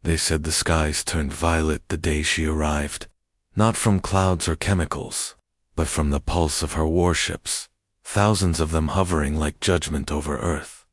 They said the skies turned violet the day she arrived, not from clouds or chemicals, but from the pulse of her warships, thousands of them hovering like judgment over Earth.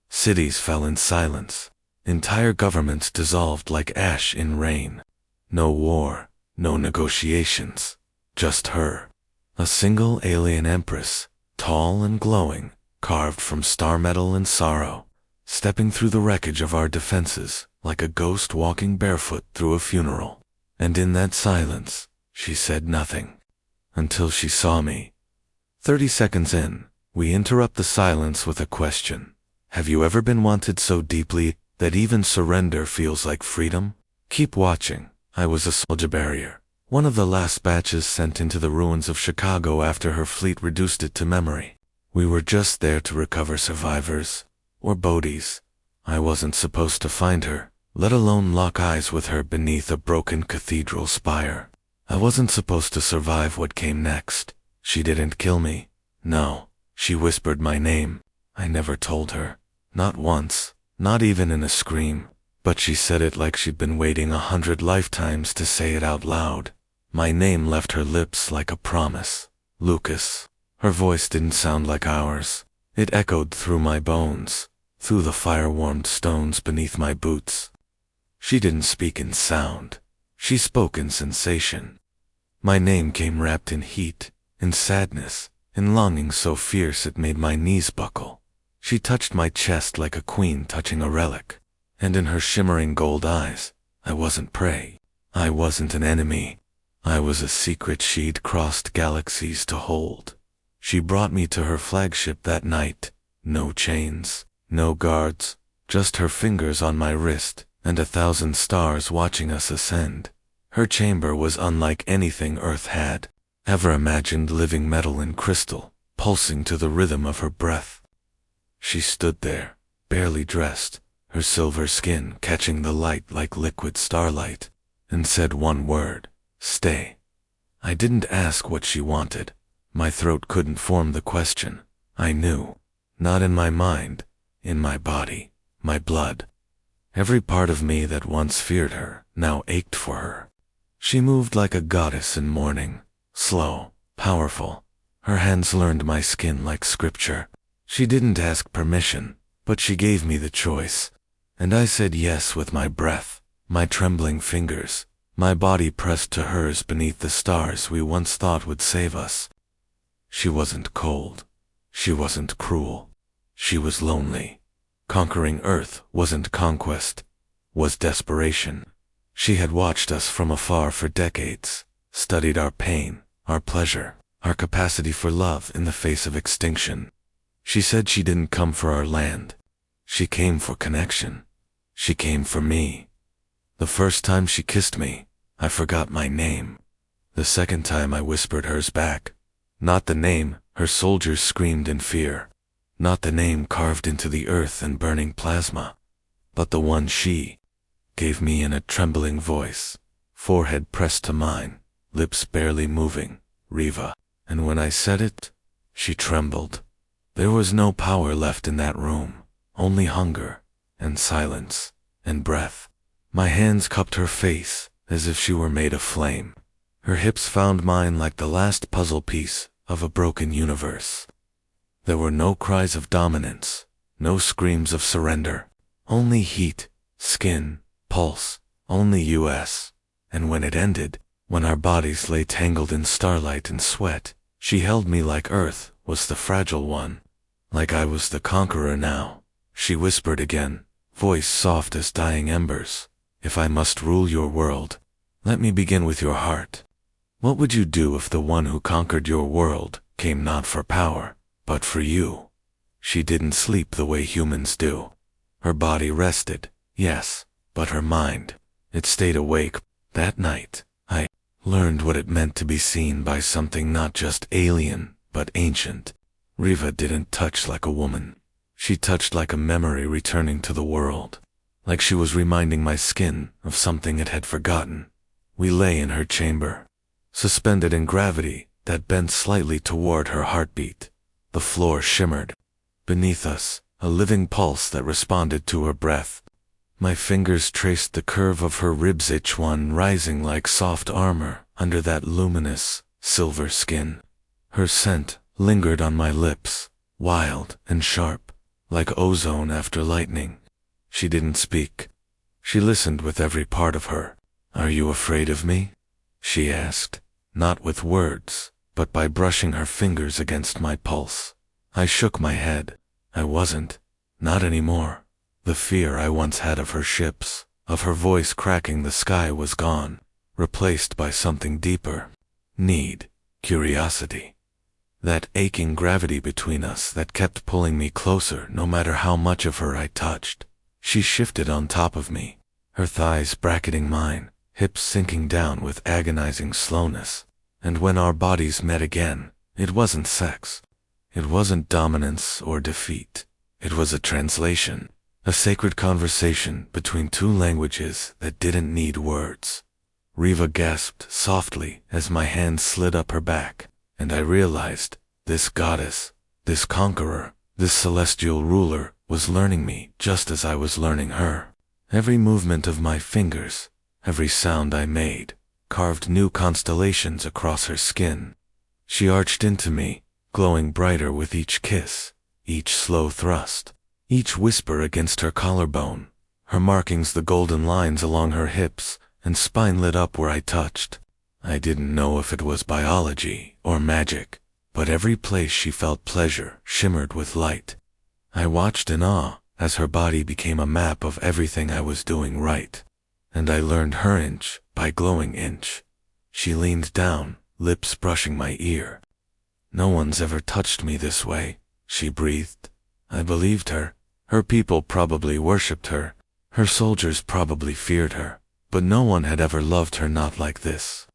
Cities fell in silence, entire governments dissolved like ash in rain. No war, no negotiations, just her. A single alien empress, tall and glowing, carved from star metal and sorrow, stepping through the wreckage of our defenses like a ghost walking barefoot through a funeral. And in that silence, she said nothing. Until she saw me. 30 seconds in, we interrupt the silence with a question. Have you ever been wanted so deeply that even surrender feels like freedom? Keep watching. I was a soldier barrier, one of the last batches sent into the ruins of Chicago after her fleet reduced it to memory. We were just there to recover survivors, or bodies. I wasn't supposed to find her, let alone lock eyes with her beneath a broken cathedral spire. I wasn't supposed to survive what came next. She didn't kill me. No, she whispered my name. I never told her. Not once, not even in a scream. But she said it like she'd been waiting 100 lifetimes to say it out loud. My name left her lips like a promise. Lucas. Her voice didn't sound like ours. It echoed through my bones, through the fire-warmed stones beneath my boots. She didn't speak in sound. She spoke in sensation. My name came wrapped in heat, in sadness, in longing so fierce it made my knees buckle. She touched my chest like a queen touching a relic. And in her shimmering gold eyes, I wasn't prey. I wasn't an enemy. I was a secret she'd crossed galaxies to hold. She brought me to her flagship that night. No chains, no guards, just her fingers on my wrist, and 1,000 stars watching us ascend. Her chamber was unlike anything Earth had ever imagined, living metal and crystal, pulsing to the rhythm of her breath. She stood there, barely dressed, her silver skin catching the light like liquid starlight, and said one word, "Stay." I didn't ask what she wanted. My throat couldn't form the question. I knew. Not in my mind, in my body, my blood. Every part of me that once feared her now ached for her. She moved like a goddess in mourning, slow, powerful. Her hands learned my skin like scripture. She didn't ask permission, but she gave me the choice. And I said yes with my breath, my trembling fingers, my body pressed to hers beneath the stars we once thought would save us. She wasn't cold. She wasn't cruel. She was lonely. Conquering Earth wasn't conquest, was desperation. She had watched us from afar for decades, studied our pain, our pleasure, our capacity for love in the face of extinction. She said she didn't come for our land. She came for connection. She came for me. The first time she kissed me, I forgot my name. The second time I whispered hers back. Not the name her soldiers screamed in fear. Not the name carved into the earth and burning plasma. But the one she gave me in a trembling voice, forehead pressed to mine, lips barely moving, Riva. And when I said it, she trembled. There was no power left in that room, only hunger, and silence, and breath. My hands cupped her face, as if she were made of flame. Her hips found mine like the last puzzle piece of a broken universe. There were no cries of dominance, no screams of surrender, only heat, skin, pulse, only US. And when it ended, when our bodies lay tangled in starlight and sweat, she held me like Earth was the fragile one, like I was the conqueror now. She whispered again, voice soft as dying embers, "If I must rule your world, let me begin with your heart. What would you do if the one who conquered your world came not for power, but for you?" She didn't sleep the way humans do. Her body rested, yes, but her mind, it stayed awake. That night, I learned what it meant to be seen by something not just alien, but ancient. Riva didn't touch like a woman. She touched like a memory returning to the world, like she was reminding my skin of something it had forgotten. We lay in her chamber, suspended in gravity that bent slightly toward her heartbeat. The floor shimmered. Beneath us, a living pulse that responded to her breath. My fingers traced the curve of her ribs, each one rising like soft armor under that luminous, silver skin. Her scent lingered on my lips, wild and sharp, like ozone after lightning. She didn't speak. She listened with every part of her. "Are you afraid of me?" she asked, not with words, but by brushing her fingers against my pulse. I shook my head. I wasn't. Not anymore. The fear I once had of her ships, of her voice cracking the sky, was gone, replaced by something deeper. Need, curiosity. That aching gravity between us that kept pulling me closer no matter how much of her I touched. She shifted on top of me, her thighs bracketing mine, hips sinking down with agonizing slowness. And when our bodies met again, it wasn't sex. It wasn't dominance or defeat. It was a translation, a sacred conversation between two languages that didn't need words. Riva gasped softly as my hand slid up her back, and I realized this goddess, this conqueror, this celestial ruler was learning me just as I was learning her. Every movement of my fingers, every sound I made, carved new constellations across her skin. She arched into me, glowing brighter with each kiss, each slow thrust, each whisper against her collarbone, her markings the golden lines along her hips, and spine lit up where I touched. I didn't know if it was biology or magic, but every place she felt pleasure shimmered with light. I watched in awe as her body became a map of everything I was doing right, and I learned her inch by glowing inch. She leaned down, lips brushing my ear. "No one's ever touched me this way," she breathed. I believed her. Her people probably worshipped her. Her soldiers probably feared her. But no one had ever loved her not like this.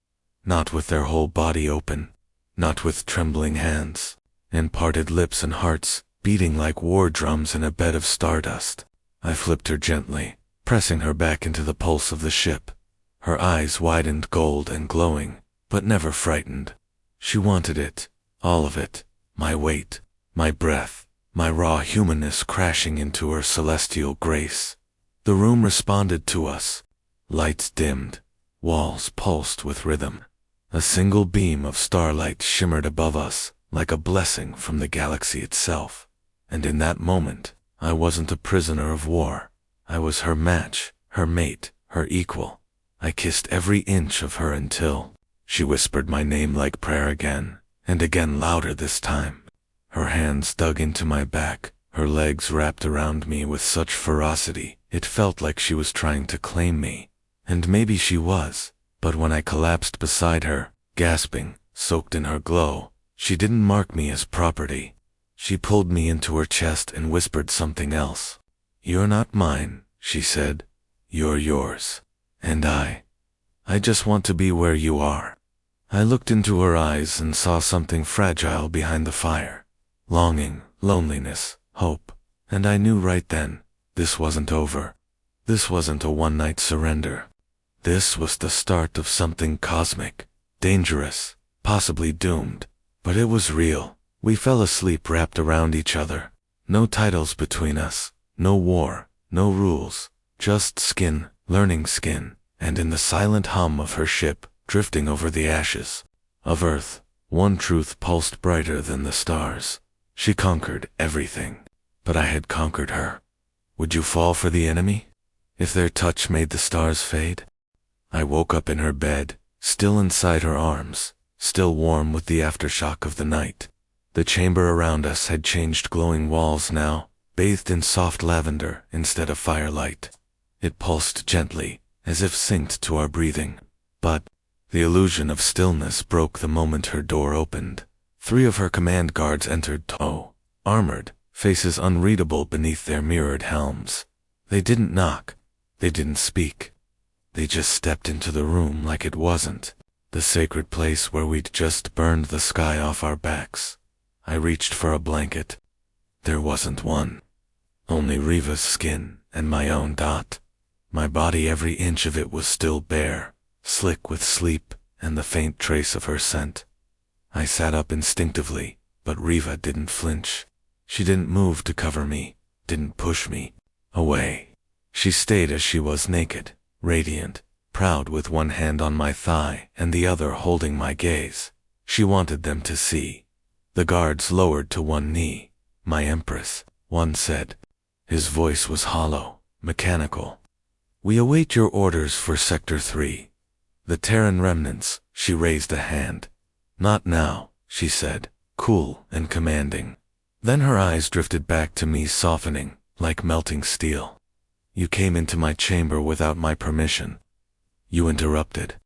Not with their whole body open. Not with trembling hands, and parted lips and hearts beating like war drums in a bed of stardust. I flipped her gently, pressing her back into the pulse of the ship. Her eyes widened gold and glowing, but never frightened. She wanted it, all of it, my weight, my breath, my raw humanness crashing into her celestial grace. The room responded to us. Lights dimmed, walls pulsed with rhythm. A single beam of starlight shimmered above us, like a blessing from the galaxy itself. And in that moment, I wasn't a prisoner of war. I was her match, her mate, her equal. I kissed every inch of her until she whispered my name like prayer again, and again louder this time. Her hands dug into my back, her legs wrapped around me with such ferocity, it felt like she was trying to claim me. And maybe she was, but when I collapsed beside her, gasping, soaked in her glow, she didn't mark me as property. She pulled me into her chest and whispered something else. "You're not mine," she said. "You're yours. And I just want to be where you are." I looked into her eyes and saw something fragile behind the fire. Longing, loneliness, hope. And I knew right then, this wasn't over. This wasn't a one-night surrender. This was the start of something cosmic, dangerous, possibly doomed. But it was real. We fell asleep wrapped around each other. No titles between us, no war, no rules, just skin, learning skin, and in the silent hum of her ship, drifting over the ashes of Earth, one truth pulsed brighter than the stars. She conquered everything, but I had conquered her. Would you fall for the enemy? If their touch made the stars fade? I woke up in her bed, still inside her arms, still warm with the aftershock of the night. The chamber around us had changed glowing walls now, bathed in soft lavender instead of firelight. It pulsed gently, as if synced to our breathing. But the illusion of stillness broke the moment her door opened. 3 of her command guards entered, armored, faces unreadable beneath their mirrored helms. They didn't knock. They didn't speak. They just stepped into the room like it wasn't the sacred place where we'd just burned the sky off our backs. I reached for a blanket. There wasn't one. Only Riva's skin and my own dot. My body, every inch of it was still bare, slick with sleep and the faint trace of her scent. I sat up instinctively, but Riva didn't flinch. She didn't move to cover me, didn't push me away. She stayed as she was, naked, radiant, proud, with one hand on my thigh and the other holding my gaze. She wanted them to see. The guards lowered to one knee. "My empress," one said. His voice was hollow, mechanical. "We await your orders for Sector 3. The Terran remnants." She raised a hand. "Not now," she said, cool and commanding. Then her eyes drifted back to me, softening, like melting steel. "You came into my chamber without my permission. You interrupted."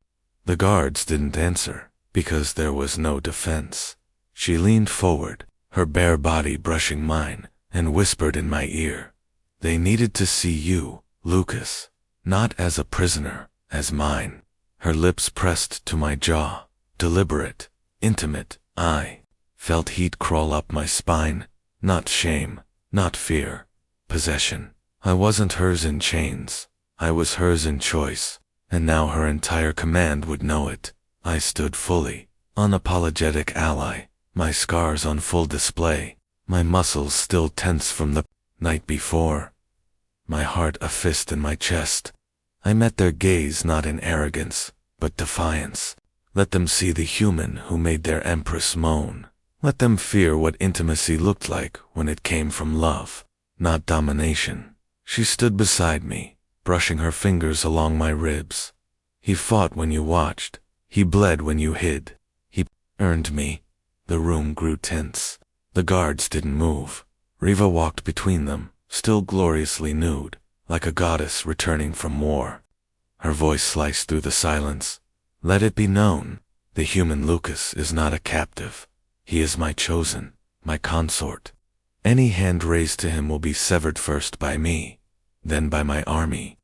The guards didn't answer, because there was no defense. She leaned forward, her bare body brushing mine, and whispered in my ear, "They needed to see you, Lucas, not as a prisoner, as mine." Her lips pressed to my jaw, deliberate, intimate. I felt heat crawl up my spine, not shame, not fear, possession. I wasn't hers in chains, I was hers in choice, and now her entire command would know it. I stood fully, unapologetic ally, my scars on full display, my muscles still tense from the night before, my heart a fist in my chest. I met their gaze not in arrogance, but defiance. Let them see the human who made their empress moan. Let them fear what intimacy looked like when it came from love, not domination. She stood beside me, brushing her fingers along my ribs. "He fought when you watched. He bled when you hid. He earned me." The room grew tense. The guards didn't move. Riva walked between them, still gloriously nude, like a goddess returning from war. Her voice sliced through the silence. "Let it be known, the human Lucas is not a captive. He is my chosen, my consort. Any hand raised to him will be severed first by me, then by my army."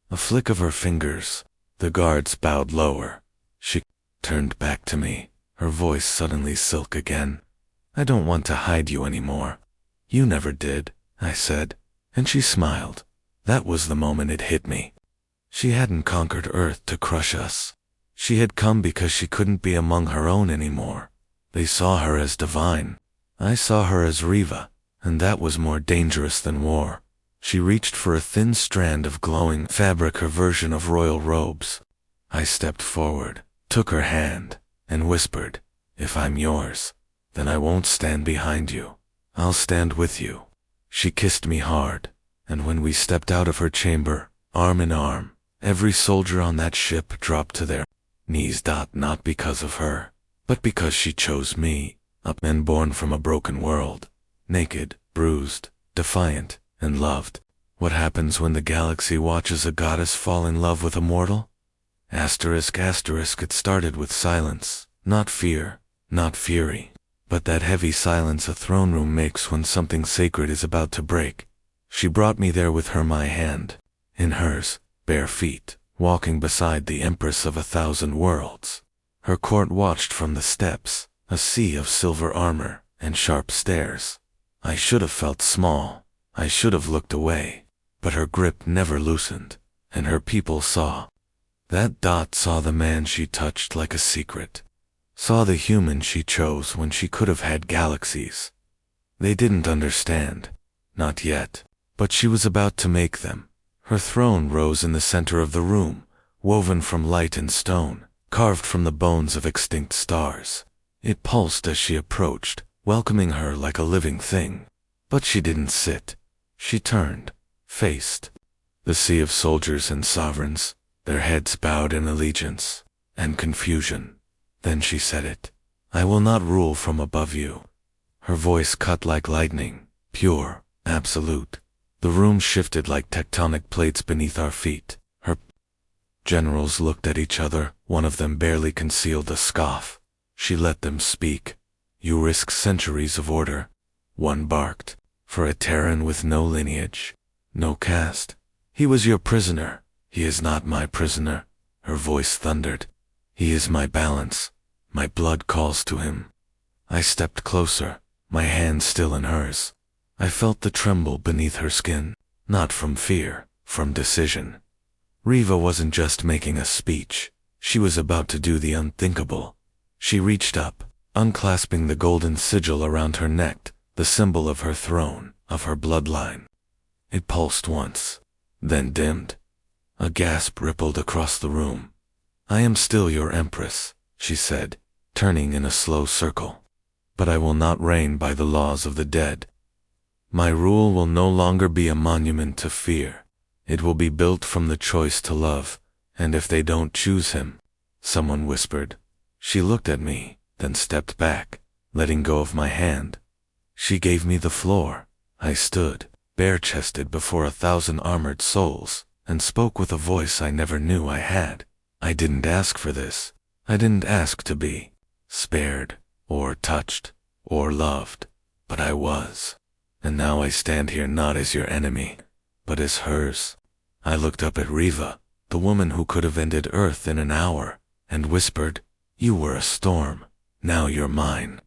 A flick of her fingers. The guards bowed lower. She turned back to me, her voice suddenly silk again. "I don't want to hide you anymore." "You never did," I said, and she smiled. That was the moment it hit me. She hadn't conquered Earth to crush us. She had come because she couldn't be among her own anymore. They saw her as divine. I saw her as Riva, and that was more dangerous than war. She reached for a thin strand of glowing fabric, her version of royal robes. I stepped forward, took her hand, and whispered, "If I'm yours, then I won't stand behind you. I'll stand with you." She kissed me hard, and when we stepped out of her chamber, arm in arm, every soldier on that ship dropped to their knees. Not because of her, but because she chose me, a man born from a broken world, naked, bruised, defiant, and loved. What happens when the galaxy watches a goddess fall in love with a mortal? Asterisk, asterisk. It started with silence, not fear, not fury, but that heavy silence a throne room makes when something sacred is about to break. She brought me there with her, my hand in hers, bare feet, walking beside the empress of 1,000 worlds. Her court watched from the steps, a sea of silver armor and sharp stares. I should have felt small. I should have looked away, but her grip never loosened, and her people saw. Saw the man she touched like a secret. Saw the human she chose when she could have had galaxies. They didn't understand, not yet, but she was about to make them. Her throne rose in the center of the room, woven from light and stone, carved from the bones of extinct stars. It pulsed as she approached, welcoming her like a living thing. But she didn't sit. She turned, faced the sea of soldiers and sovereigns, their heads bowed in allegiance and confusion. Then she said it. "I will not rule from above you." Her voice cut like lightning, pure, absolute. The room shifted like tectonic plates beneath our feet. Her generals looked at each other. One of them barely concealed a scoff. She let them speak. "You risk centuries of order," one barked, "for a Terran with no lineage, no caste. He was your prisoner. He is not my prisoner." Her voice thundered. "He is my balance. My blood calls to him." I stepped closer, my hand still in hers. I felt the tremble beneath her skin, not from fear, from decision. Riva wasn't just making a speech. She was about to do the unthinkable. She reached up, unclasping the golden sigil around her neck, the symbol of her throne, of her bloodline. It pulsed once, then dimmed. A gasp rippled across the room. "I am still your empress," she said, turning in a slow circle. "But I will not reign by the laws of the dead. My rule will no longer be a monument to fear. It will be built from the choice to love, and if they don't choose him," someone whispered. She looked at me, then stepped back, letting go of my hand. She gave me the floor. I stood, bare-chested before 1,000 armored souls, and spoke with a voice I never knew I had. I didn't ask for this. I didn't ask to be spared, or touched, or loved, but I was. And now I stand here not as your enemy, but as hers. I looked up at Riva, the woman who could have ended Earth in an hour, and whispered, "You were a storm. Now you're mine."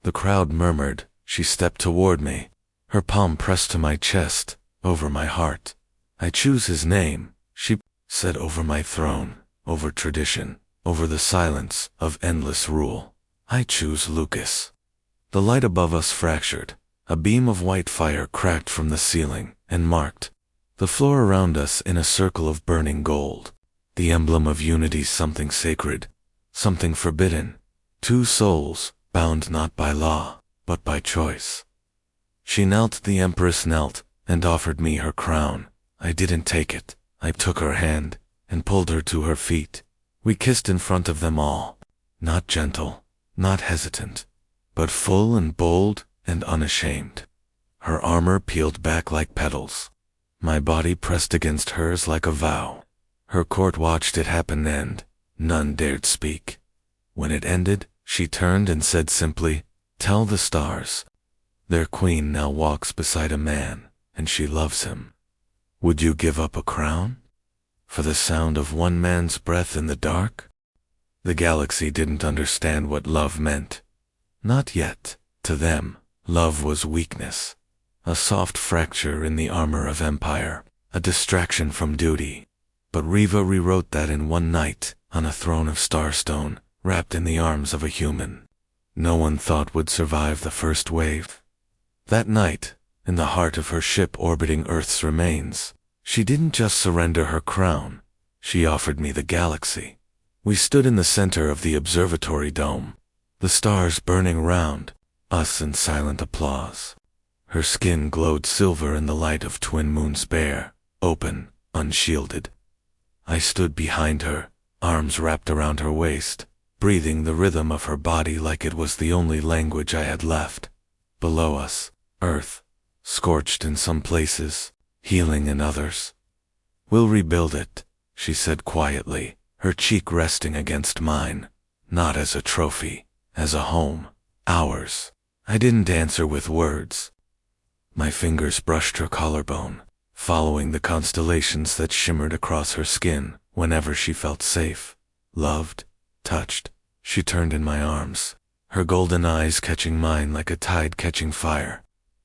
The crowd murmured. She stepped toward me, her palm pressed to my chest, over my heart. "I choose his name," she said, "over my throne, over tradition, over the silence of endless rule. I choose Lucas." The light above us fractured. A beam of white fire cracked from the ceiling and marked the floor around us in a circle of burning gold. The emblem of unity, something sacred, something forbidden. Two souls, bound not by law, but by choice. She knelt, the empress knelt, and offered me her crown. I didn't take it. I took her hand and pulled her to her feet. We kissed in front of them all. Not gentle, not hesitant, but full and bold and unashamed. Her armor peeled back like petals. My body pressed against hers like a vow. Her court watched it happen, and none dared speak. When it ended, she turned and said simply, "Tell the stars. Their queen now walks beside a man, and she loves him. Would you give up a crown? For the sound of one man's breath in the dark?" The galaxy didn't understand what love meant. Not yet. To them, love was weakness. A soft fracture in the armor of empire. A distraction from duty. But Riva rewrote that in one night, on a throne of starstone, wrapped in the arms of a human no one thought would survive the first wave. That night, in the heart of her ship orbiting Earth's remains, she didn't just surrender her crown, she offered me the galaxy. We stood in the center of the observatory dome, the stars burning round us in silent applause. Her skin glowed silver in the light of twin moons, bare, open, unshielded. I stood behind her, arms wrapped around her waist, breathing the rhythm of her body like it was the only language I had left. Below us, Earth, scorched in some places, healing in others. "We'll rebuild it," she said quietly, her cheek resting against mine. "Not as a trophy, as a home. Ours." I didn't answer with words. My fingers brushed her collarbone, following the constellations that shimmered across her skin whenever she felt safe, loved, touched. She turned in my arms, her golden eyes catching mine like a tide catching fire.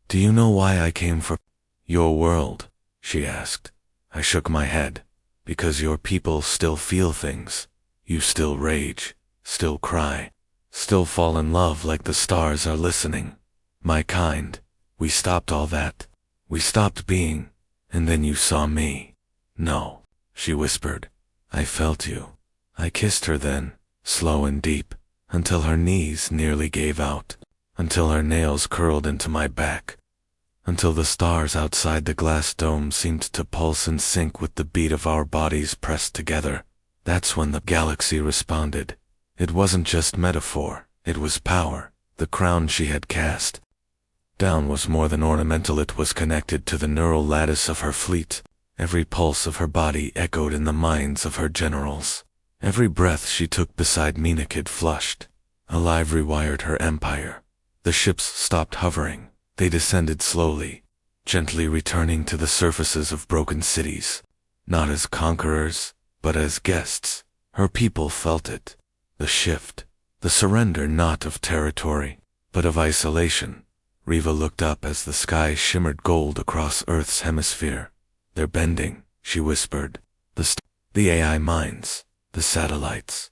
"Do you know why I came for your world?" she asked. I shook my head. "Because your people still feel things. You still rage, still cry, still fall in love like the stars are listening. My kind, we stopped all that. We stopped being, and then you saw me." "No," she whispered. "I felt you." I kissed her then, slow and deep, until her knees nearly gave out, until her nails curled into my back, until the stars outside the glass dome seemed to pulse and sync with the beat of our bodies pressed together. That's when the galaxy responded. It wasn't just metaphor, it was power. The crown she had cast down was more than ornamental, it was connected to the neural lattice of her fleet. Every pulse of her body echoed in the minds of her generals. Every breath she took beside Menakid flushed, alive, rewired her empire. The ships stopped hovering. They descended slowly, gently returning to the surfaces of broken cities, not as conquerors, but as guests. Her people felt it. The shift, the surrender not of territory, but of isolation. Riva looked up as the sky shimmered gold across Earth's hemisphere. "They're bending," she whispered. The AI minds, the satellites,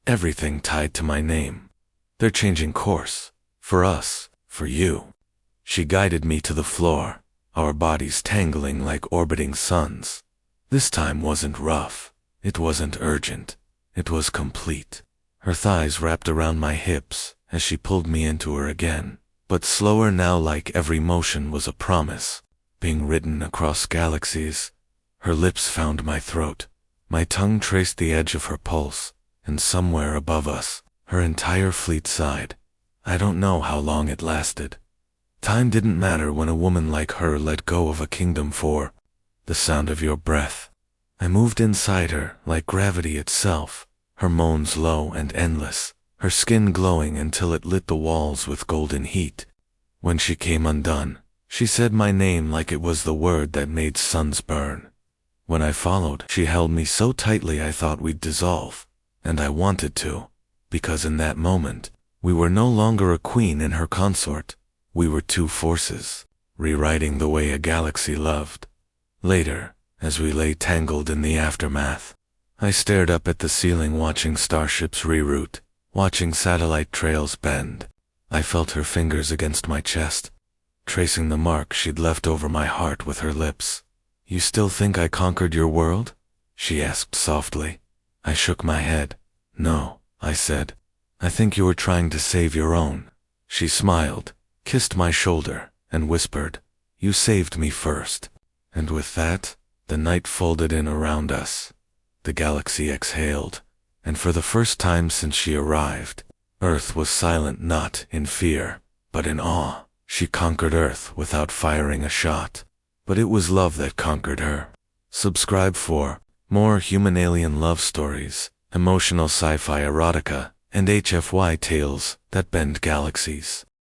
everything tied to my name. "They're changing course. For us, for you." She guided me to the floor, our bodies tangling like orbiting suns. This time wasn't rough. It wasn't urgent. It was complete. Her thighs wrapped around my hips as she pulled me into her again, but slower now, like every motion was a promise, being written across galaxies. Her lips found my throat. My tongue traced the edge of her pulse, and somewhere above us, her entire fleet sighed. I don't know how long it lasted. Time didn't matter when a woman like her let go of a kingdom for the sound of your breath. I moved inside her like gravity itself, her moans low and endless, her skin glowing until it lit the walls with golden heat. When she came undone, she said my name like it was the word that made suns burn. When I followed, she held me so tightly I thought we'd dissolve, and I wanted to, because in that moment, we were no longer a queen and her consort. We were two forces, rewriting the way a galaxy loved. Later, as we lay tangled in the aftermath, I stared up at the ceiling watching starships reroute, watching satellite trails bend. I felt her fingers against my chest, tracing the mark she'd left over my heart with her lips. You still think I conquered your world? She asked softly. I shook my head. No, I said. I think you were trying to save your own. She smiled, kissed my shoulder, and whispered, You saved me first. And with that, the night folded in around us. The galaxy exhaled, and for the first time since she arrived, Earth was silent, not in fear, but in awe. She conquered Earth without firing a shot, but it was love that conquered her. Subscribe for more human alien love stories, emotional sci-fi erotica, and HFY tales that bend galaxies.